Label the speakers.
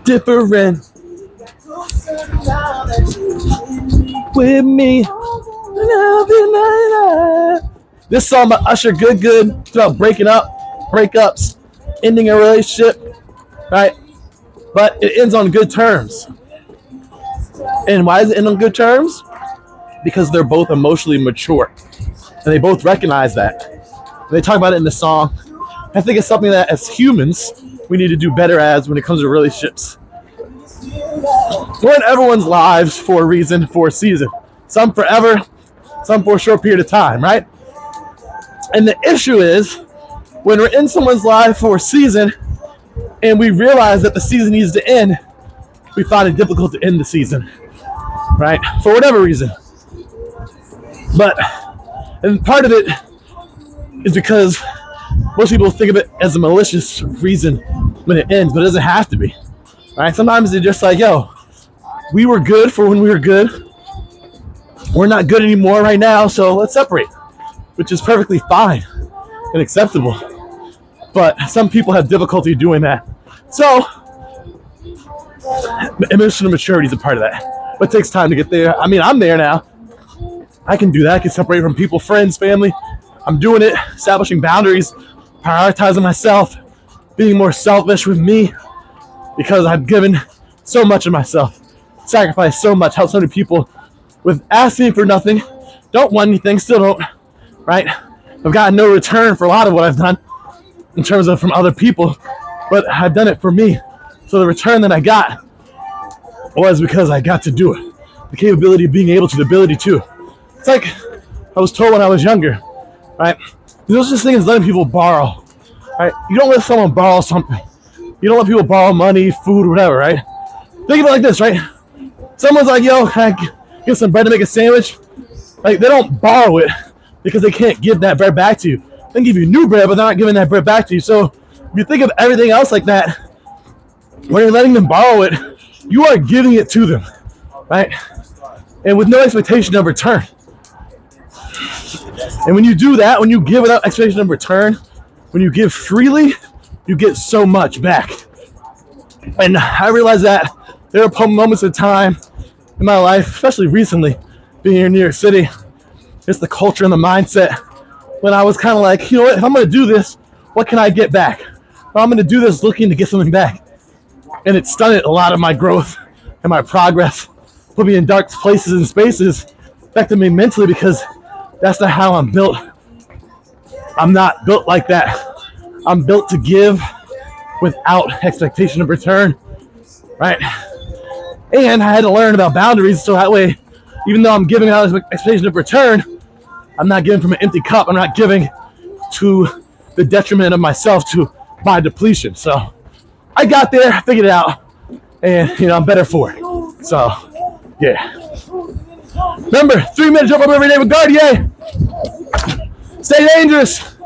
Speaker 1: different with me. This song by Usher, Good Good, it's about breaking up, breakups, ending a relationship, right? But it ends on good terms. And why does it end on good terms? Because they're both emotionally mature. And they both recognize that. And they talk about it in the song. I think it's something that as humans, we need to do better as when it comes to relationships. We're in everyone's lives for a reason, for a season. Some forever, some for a short period of time, right? And the issue is, when we're in someone's life for a season and we realize that the season needs to end, we find it difficult to end the season, right? For whatever reason. And part of it is because most people think of it as a malicious reason when it ends, but it doesn't have to be, right? Sometimes they're just like, yo, we were good for when we were good. We're not good anymore right now, so let's separate, which is perfectly fine and acceptable. But some people have difficulty doing that. So, emotional maturity is a part of that. But it takes time to get there. I mean, I'm there now. I can do that. I can separate from people, friends, family. I'm doing it, establishing boundaries, prioritizing myself, being more selfish with me because I've given so much of myself, sacrificed so much, helped so many people with asking for nothing, don't want anything, still don't, right? I've gotten no return for a lot of what I've done in terms of from other people, but I've done it for me. So the return that I got was because I got to do it. The capability of being able to, the ability to. It's like I was told when I was younger, right? There's this thing as letting people borrow, right? You don't let someone borrow something. You don't let people borrow money, food, whatever, right? Think of it like this, right? Someone's like, yo, can I get some bread to make a sandwich? Like, they don't borrow it because they can't give that bread back to you. They can give you new bread, but they're not giving that bread back to you. So if you think of everything else like that, when you're letting them borrow it, you are giving it to them, right? And with no expectation of return. And when you do that, when you give without expectation of return, when you give freely, you get so much back. And I realized that there are moments of time in my life, especially recently, being here in New York City, it's the culture and the mindset, when I was kind of like, you know what, if I'm going to do this, what can I get back? Well, I'm going to do this looking to get something back. And it stunted a lot of my growth and my progress, put me in dark places and spaces, affected me mentally because that's not how I'm built. I'm not built like that. I'm built to give without expectation of return, right? And I had to learn about boundaries so that way, even though I'm giving out expectation of return, I'm not giving from an empty cup. I'm not giving to the detriment of myself, to my depletion. So I got there, figured it out, and I'm better for it. So yeah. Remember, 3 minutes jump up every day with Gardea. Stay dangerous.